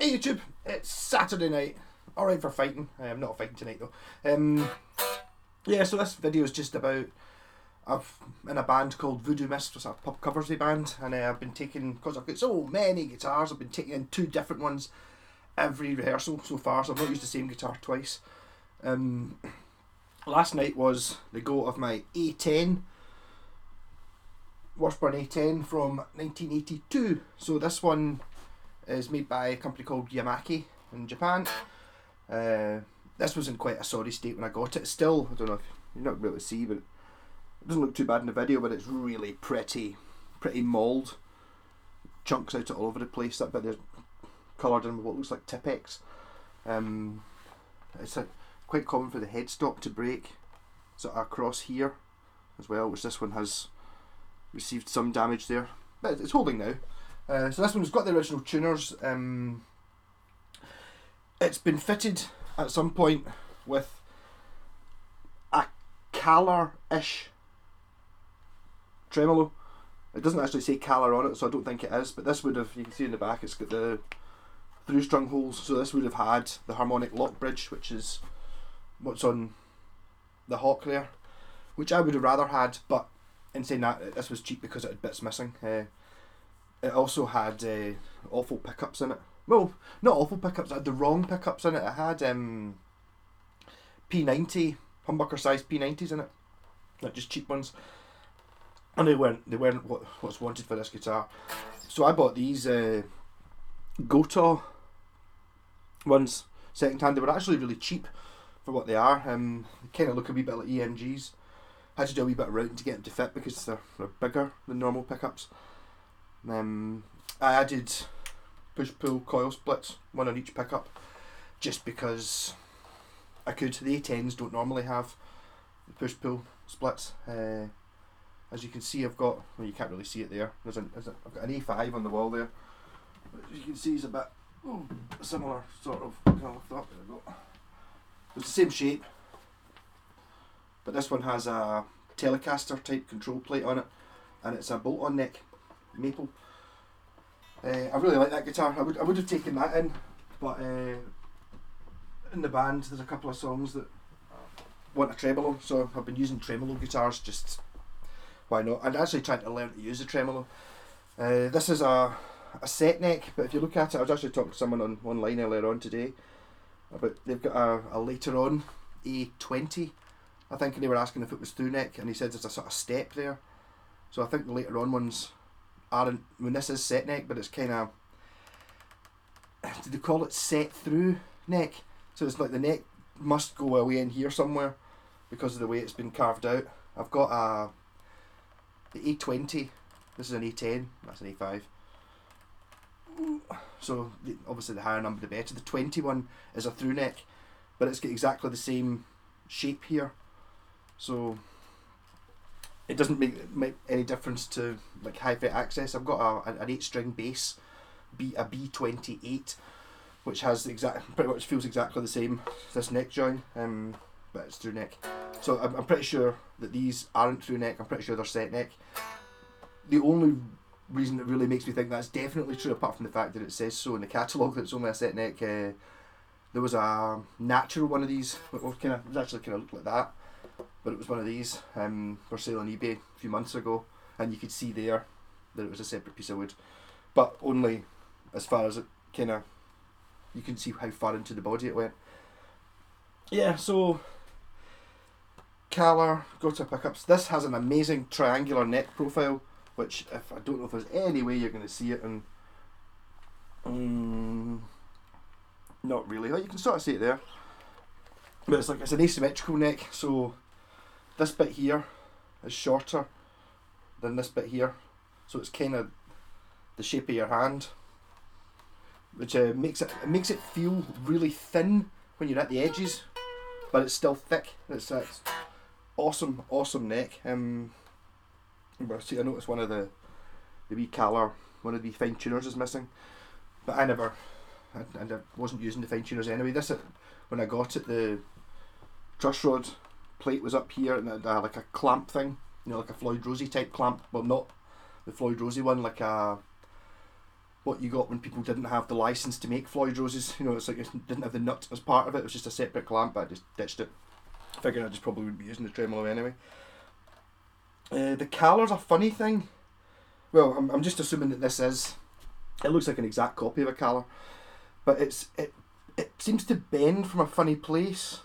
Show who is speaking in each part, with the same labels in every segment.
Speaker 1: Hey YouTube, it's Saturday night. Alright for fighting. I'm not fighting tonight though. Yeah, so this video is just about, I'm in a band called Voodoo Mist, it's a pub covers band, and I've been taking, because I've got so many guitars, I've been taking in 2 different ones every rehearsal so far, so I've not used the same guitar twice. Last night was the go of my a10, Washburn a10 from 1982. So this one is made by a company called Yamaki in Japan. This was in quite a sorry state when I got it. Still, I don't know if you're not able to see, but it doesn't look too bad in the video, but it's really pretty mauled. Chunks out all over the place. That bit there's coloured in with what looks like Tipex. It's quite common for the headstock to break, sort of across here as well, which this one has received some damage there, but it's holding now. So this one's got the original tuners. It's been fitted at some point with a kahler-ish tremolo. It doesn't actually say kahler on it, so I don't think it is, but this would have, you can see in the back, it's got the through strung holes, so this would have had the harmonic lock bridge, which is what's on the hock there, which I would have rather had, but in saying that, this was cheap because it had bits missing. It also had awful pickups in it. Well, not awful pickups, it had the wrong pickups in it. It had P90, humbucker size P90s in it, not just cheap ones. And they weren't what's wanted for this guitar. So I bought these gotoh ones second hand. They were actually really cheap for what they are. They kind of look a wee bit like EMGs. Had to do a wee bit of routing to get them to fit because they're bigger than normal pickups. I added push-pull coil splits, one on each pickup, just because I could. The A10s don't normally have the push-pull splits. As you can see, I've got, well, you can't really see it there. I've got an A5 on the wall there. But as you can see, it's a bit similar sort of. There we go. It's the same shape, but this one has a Telecaster type control plate on it, and it's a bolt-on neck maple. I really like that guitar. I would have taken that in, but in the band there's a couple of songs that want a tremolo, so I've been using tremolo guitars. Just why not? I'm actually trying to learn to use a tremolo. This is a set neck, but if you look at it, I was actually talking to someone online earlier on today about, they've got a later on a20, I think, and they were asking if it was through neck, and he said there's a sort of step there. So I think the later on ones aren't, I mean, this is set neck, but it's kind of, did they call it set through neck? So it's like the neck must go away in here somewhere because of the way it's been carved out. I've got the A20, this is an A10, that's an A5. So obviously the higher number the better. The 20 one is a through neck, but it's got exactly the same shape here. So it doesn't make any difference to like hi fi access. I've got an 8-string bass, a B28, which has pretty much feels exactly the same as this neck join, but it's through neck. So I'm pretty sure that these aren't through neck. I'm pretty sure they're set neck. The only reason that really makes me think that's definitely true, apart from the fact that it says so in the catalogue that it's only a set neck, there was a natural one of these, it was actually kind of looked like that, but it was one of these for sale on eBay a few months ago, and you could see there that it was a separate piece of wood, but only as far as it kind of, you can see how far into the body it went. Yeah, so kahler gotoh pickups. This has an amazing triangular neck profile, which if I don't know if there's any way you're going to see it, and not really. Well, you can sort of see it there, but it's an asymmetrical neck. So this bit here is shorter than this bit here, so it's kind of the shape of your hand, which makes it feel really thin when you're at the edges, but it's still thick. It's awesome neck. But see, I noticed one of the wee kahler, one of the fine tuners is missing, but I wasn't using the fine tuners anyway. This, when I got it, the truss rod plate was up here, and it had like a clamp thing, you know, like a Floyd Rosey type clamp. Well, not the Floyd Rosey one, like a what you got when people didn't have the license to make Floyd Roses. You know, it's like it didn't have the nut as part of it. It was just a separate clamp, but I just ditched it. Figuring I just probably wouldn't be using the tremolo anyway. The kahler's a funny thing. Well, I'm just assuming that this is. It looks like an exact copy of a kahler, but it seems to bend from a funny place.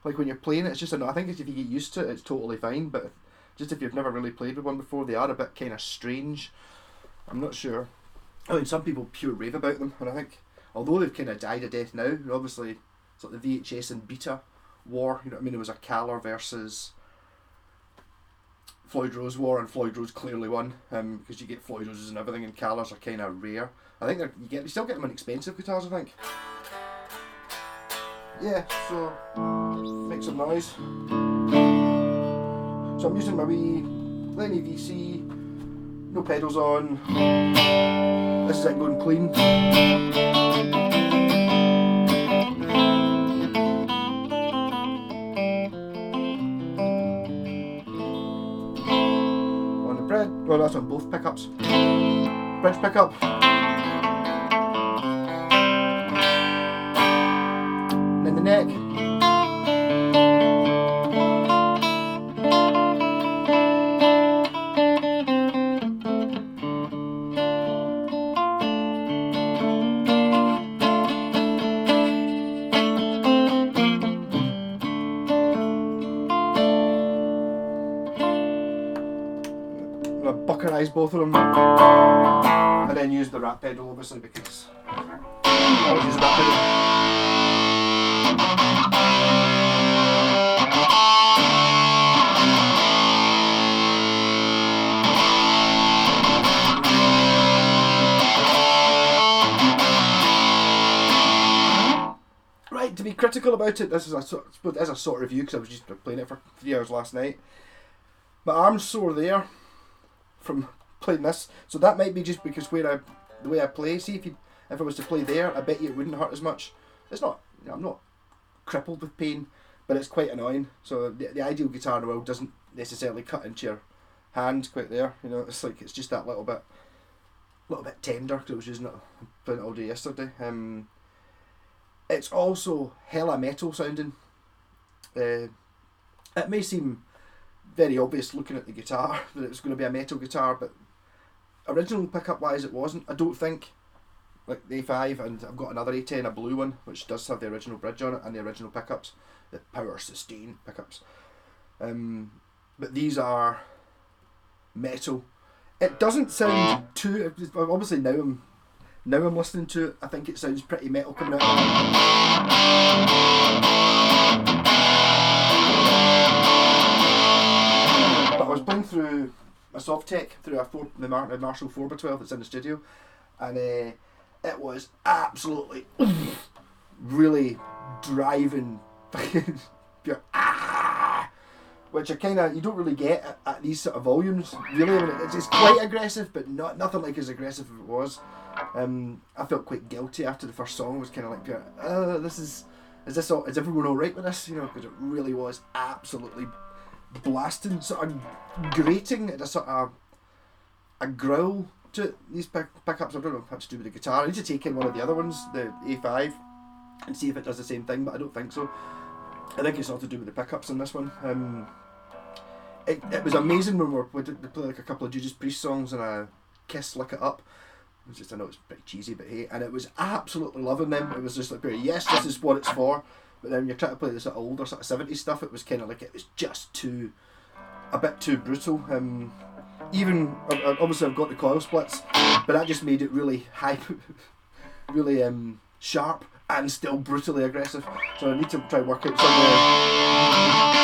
Speaker 1: Like when you're playing it, it's just I think if you get used to it, it's totally fine. But just if you've never really played with one before, they are a bit kind of strange. I'm not sure. I mean, some people pure rave about them, and I think although they've kind of died a death now, obviously it's like the VHS and Beta war. You know what I mean? It was a kahler versus Floyd Rose war, and Floyd Rose clearly won because you get Floyd Roses and everything, and kahlers are kind of rare. I think you still get them on expensive guitars, I think. Yeah, so make some noise. So I'm using my wee Lenny VC, no pedals on. This is it going clean. On the bridge, well that's on both pickups. Bridge pickup. And then the neck. I buckerize both of them, and then use the rat pedal obviously because I always use the rat pedal. Right, to be critical about it, this is a sort of review because I was just playing it for 3 hours last night. My arm's sore there from playing this, so that might be just because the way I play. See, if I was to play there, I bet you it wouldn't hurt as much. It's not, you know, I'm not crippled with pain, but it's quite annoying. So the ideal guitar in the world doesn't necessarily cut into your hand quite there. You know, it's like it's just that little bit tender because I was using it playing it all day yesterday. It's also hella metal sounding. It may seem very obvious looking at the guitar that it was going to be a metal guitar, but original pickup wise it wasn't. I don't think, like the A5, and I've got another A10, a blue one, which does have the original bridge on it and the original pickups, the power sustain pickups. But these are metal. It doesn't sound too. Obviously now I'm listening to it. I think it sounds pretty metal coming out. I was playing through a Softtech through the Marshall 4x12 that's in the studio, and it was absolutely really driving pure which you don't really get at these sort of volumes really. I mean, it's quite aggressive, but nothing like as aggressive as it was. I felt quite guilty after the first song. It was kind of like is everyone alright with this, you know, because it really was absolutely blasting, sort of grating at a sort of a growl to these pickups. I don't know if that's to do with the guitar. I need to take in one of the other ones, the A5, and see if it does the same thing, but I don't think so. I think it's all to do with the pickups in this one. It was amazing when we played like a couple of Judas Priest songs and a Kiss Lick It Up. I know it's pretty cheesy, but hey, and it was absolutely loving them. It was just like, yes, this is what it's for. But then when you're trying to play this sort of older sort of 70s stuff, it was kind of like it was just a bit too brutal. Even obviously I've got the coil splits, but that just made it really high, really sharp and still brutally aggressive. So I need to try and work out somewhere.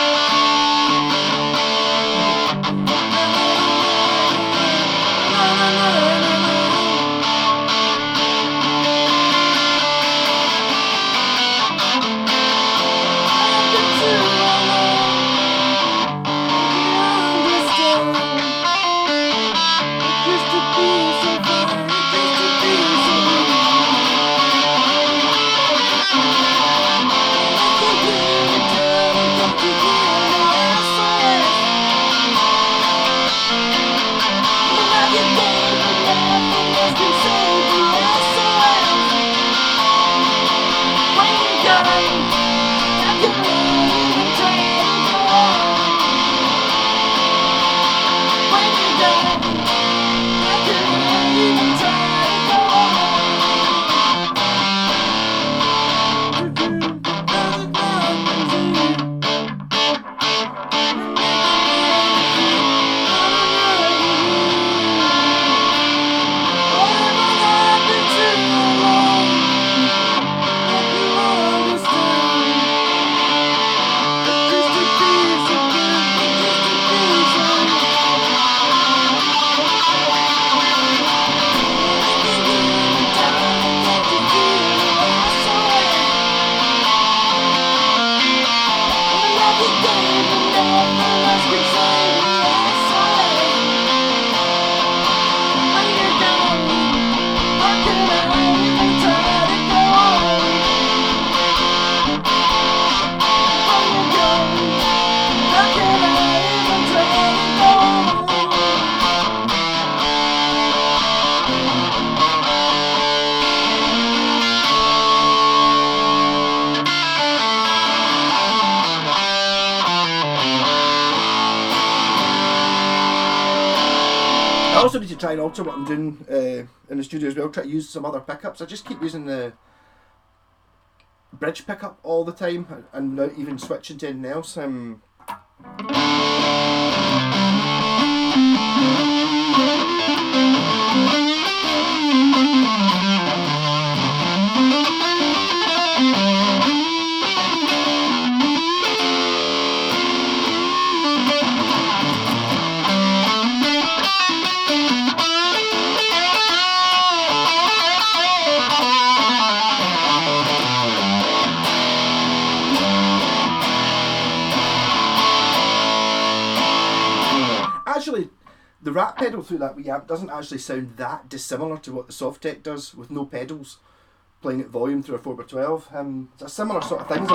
Speaker 1: also need to try and alter what I'm doing in the studio as well. Try to use some other pickups. I just keep using the bridge pickup all the time and not even switching to anything else. Actually, the rat pedal through that wee amp doesn't actually sound that dissimilar to what the Softtech does with no pedals, playing at volume through a 4x12. It's a similar sort of thing. It's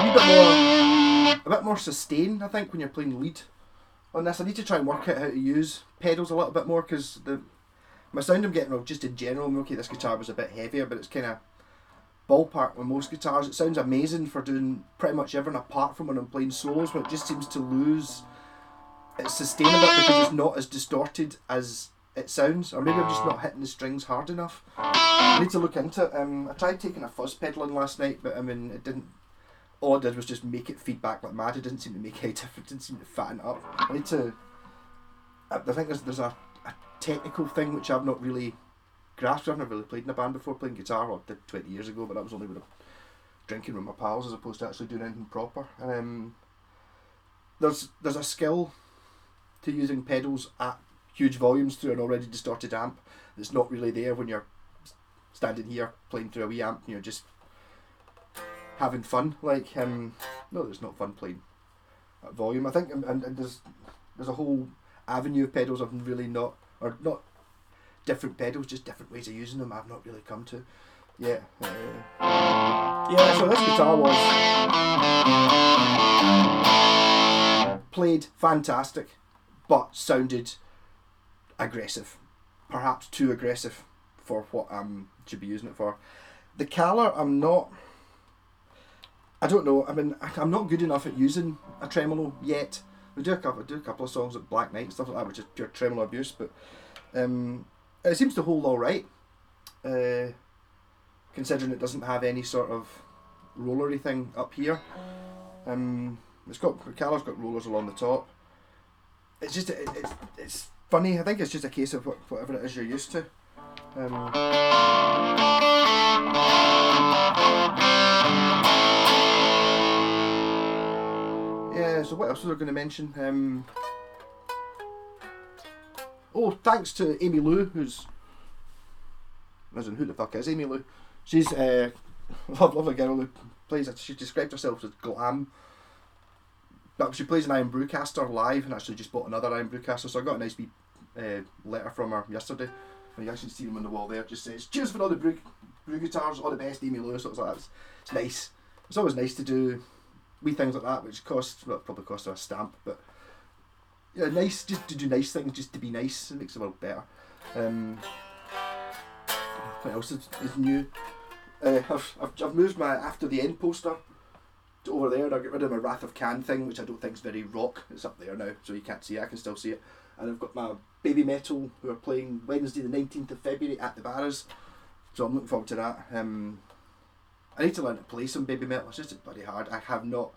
Speaker 1: a bit more sustain, I think, when you're playing lead on this. I need to try and work out how to use pedals a little bit more, because my sound I'm getting, just in general, okay, this guitar was a bit heavier, but it's kind of ballpark with most guitars. It sounds amazing for doing pretty much everything apart from when I'm playing solos, but it just seems to lose its sustain a bit because it's not as distorted as it sounds, or maybe I'm just not hitting the strings hard enough. I need to look into it. I tried taking a fuzz pedal in last night, but I mean, it didn't. All it did was just make it feedback like mad. It didn't seem to make any difference. It didn't seem to fatten it up. I need to. I think there's a technical thing which I've not really grasped. I've never really played in a band before, playing guitar. Well, I did 20 years ago, but that was only when I was drinking with my pals as opposed to actually doing anything proper. And there's a skill to using pedals at huge volumes through an already distorted amp that's not really there when you're standing here playing through a wee amp and you're just having fun. Like, no, it's not fun playing at volume. I think, and there's a whole avenue of pedals I've really not different pedals, just different ways of using them I've not really come to. Yeah. So this guitar was played fantastic, but sounded aggressive, perhaps too aggressive for what I should be using it for. The kahler, I don't know. I mean, I'm not good enough at using a tremolo yet. I do a couple of songs like Black Knight and stuff like that, which is pure tremolo abuse, but it seems to hold all right, considering it doesn't have any sort of rollery thing up here. The kahler's got rollers along the top. It's just it's funny. I think it's just a case of whatever it is you're used to. Yeah. So what else was I going to mention? Thanks to Amy Lou, who the fuck is Amy Lou? She's a lovely girl who plays. She described herself as glam. But she plays an Iron Brewcaster live, and actually just bought another Iron Brewcaster, so I got a nice wee letter from her yesterday. And you actually see them on the wall there. It just says, "Cheers for all the brew guitars, all the best, Amy Lewis." So it's like that. It's nice. It's always nice to do wee things like that, which probably cost her a stamp, but yeah, nice just to do nice things, just to be nice. It makes the world better. What else is new? I've moved my After the End poster to over there. I got rid of my Wrath of Khan thing, which I don't think is very rock. It's up there now, so you can't see it. I can still see it. And I've got my Baby Metal, who are playing Wednesday the 19th of February at the Barras, so I'm looking forward to that. I need to learn to play some Baby Metal. It's just bloody hard. I have not.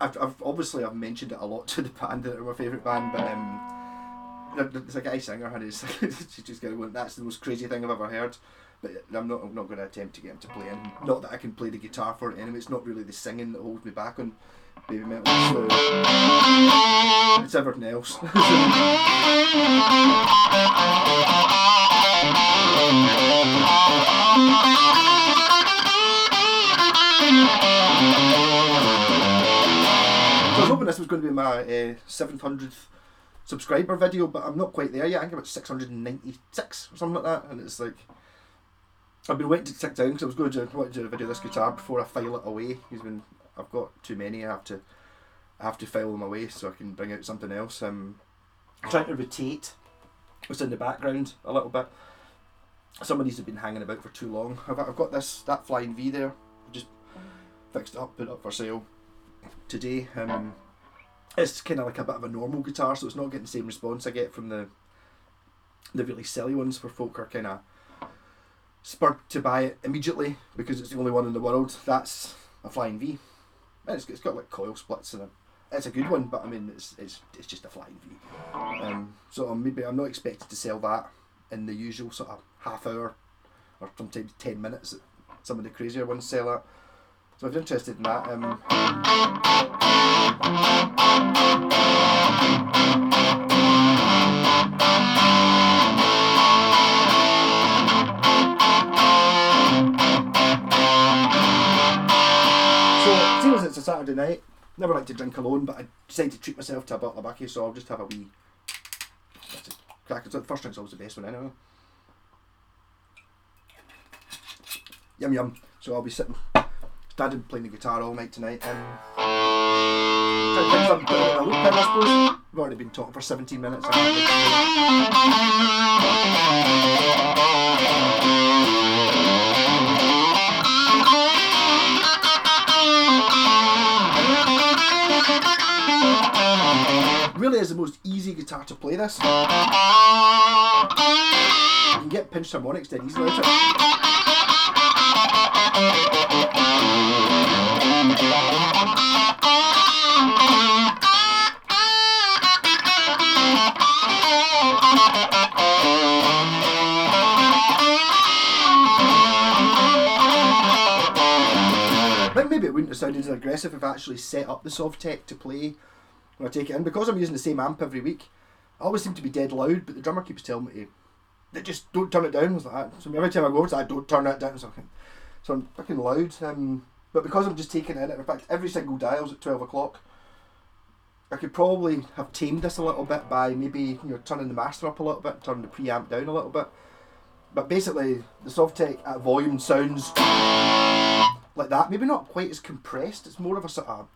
Speaker 1: I've mentioned it a lot to the band that are my favourite band, but there's a guy singer and she's just going, "That's the most crazy thing I've ever heard." But I'm not going to attempt to get him to play in. Not that I can play the guitar for it anyway. It's not really the singing that holds me back on Baby Metal. So it's everything else. I was hoping this was going to be my 700th subscriber video, but I'm not quite there yet. I think I'm at 696 or something like that, and it's like I've been waiting to tick down because I was going to do a video of this guitar before I file it away. I've got too many. I have to file them away so I can bring out something else. I'm trying to rotate what's in the background a little bit. Some of these have been hanging about for too long. I've got that Flying V there. I just fixed it up, put it up for sale today. It's kind of like a bit of a normal guitar, so it's not getting the same response I get from the the really silly ones where folk are kind of spurred to buy it immediately because it's the only one in the world. That's a Flying V. And it's got like coil splits in it. It's a good one, but I mean it's just a Flying V. So maybe I'm not expected to sell that in the usual sort of half hour or sometimes 10 minutes that some of the crazier ones sell at. So if you're interested in that, so seeing as it's a Saturday night, never like to drink alone, but I decided to treat myself to a bottle of baccy, so I'll just have a wee. That's a cracker. So the first drink's always the best one anyway. Yum yum. So I'll be standing playing the guitar all night tonight. I suppose. We've already been talking for 17 minutes. Really is the most easy guitar to play this. You can get pinched harmonics dead easily with it. Maybe it wouldn't have sounded as aggressive if I actually set up the Sovtech to play when I take it in. Because I'm using the same amp every week, I always seem to be dead loud, but the drummer keeps telling me to just don't turn it down. I was like that. So every time I go, it's like, don't turn it down. So I'm fucking loud. But because I'm just taking it in, in fact, every single dial's at 12 o'clock. I could probably have tamed this a little bit by maybe turning the master up a little bit, turning the preamp down a little bit. But basically, the Sovtech at volume sounds like that. Maybe not quite as compressed. It's more of a sort of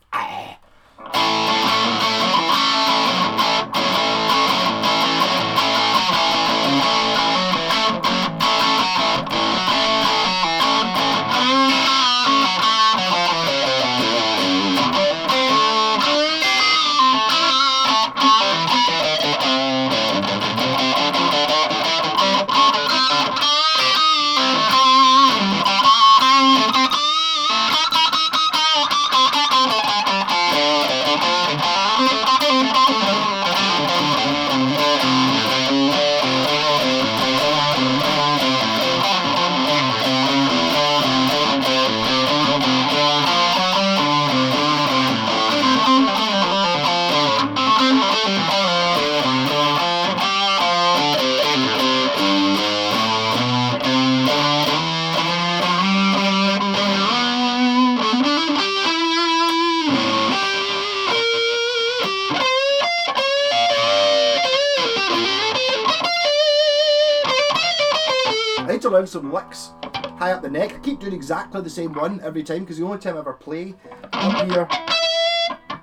Speaker 1: to learn some licks high up the neck. I keep doing exactly the same one every time because the only time I ever play up here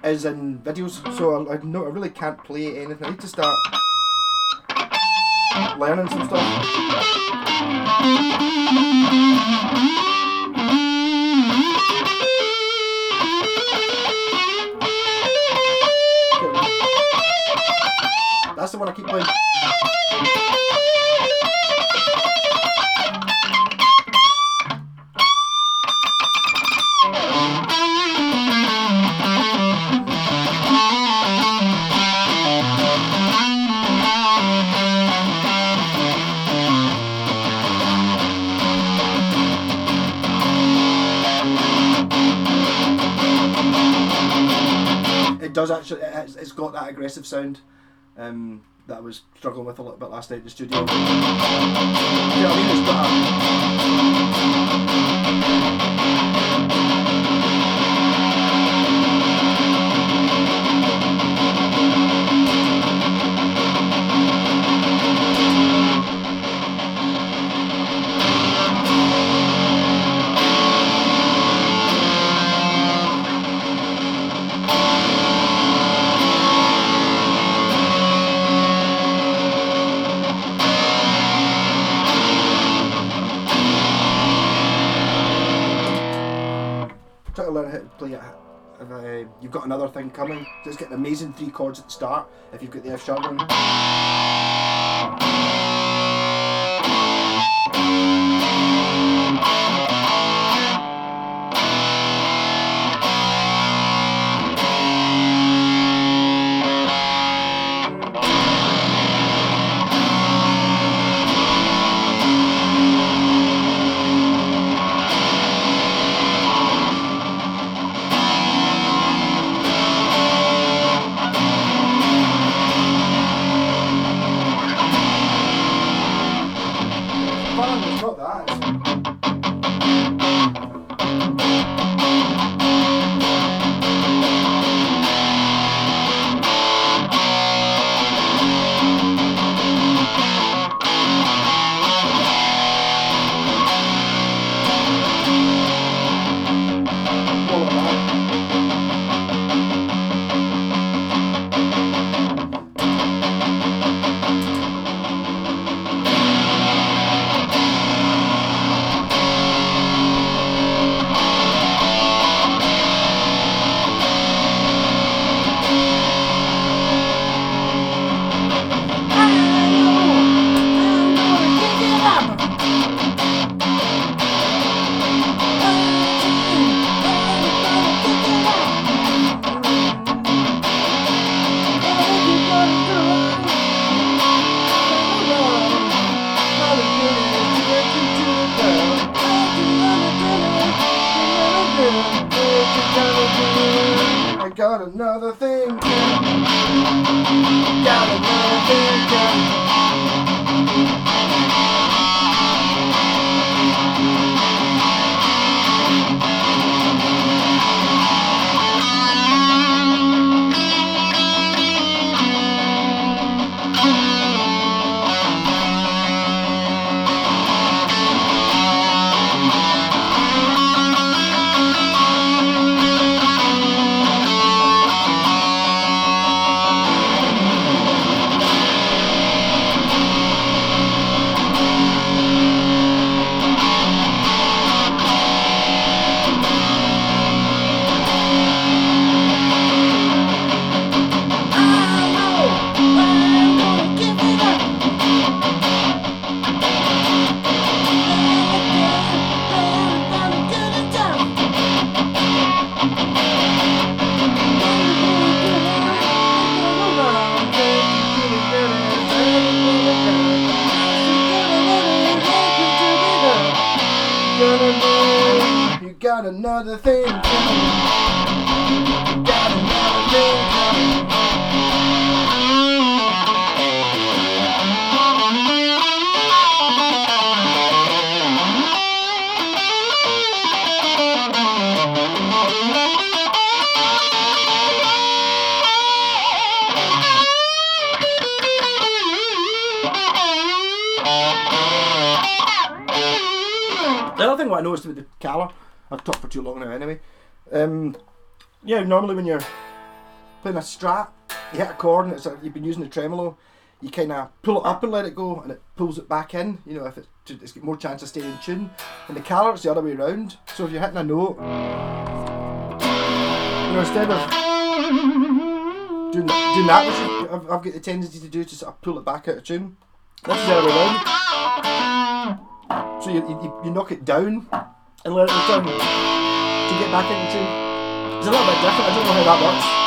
Speaker 1: is in videos, so I really can't play anything. I need to start learning some stuff. That's the one I keep playing. It does actually, it's got that aggressive sound that I was struggling with a little bit last night in the studio. You know what I mean? It's got try to learn how to play it. You've got another thing coming. Just get an amazing 3 chords at the start if you've got the F sharp one. I got another thing. Got another thing. You got another thing coming. You got another thing coming. The other thing what I noticed with the kahler, I've talked for too long now anyway. Yeah, normally when you're playing a Strat, you hit a chord and you've been using the tremolo, you kind of pull it up and let it go, and it pulls it back in. You know, if it's got more chance of staying in tune. And the kahler, it's the other way around. So if you're hitting a note, you know, instead of doing that, which I've got the tendency to do, to sort of pull it back out of tune. That's the other way around. So you knock it down and let it return to get back into tune. It's a little bit different. I don't know how that works.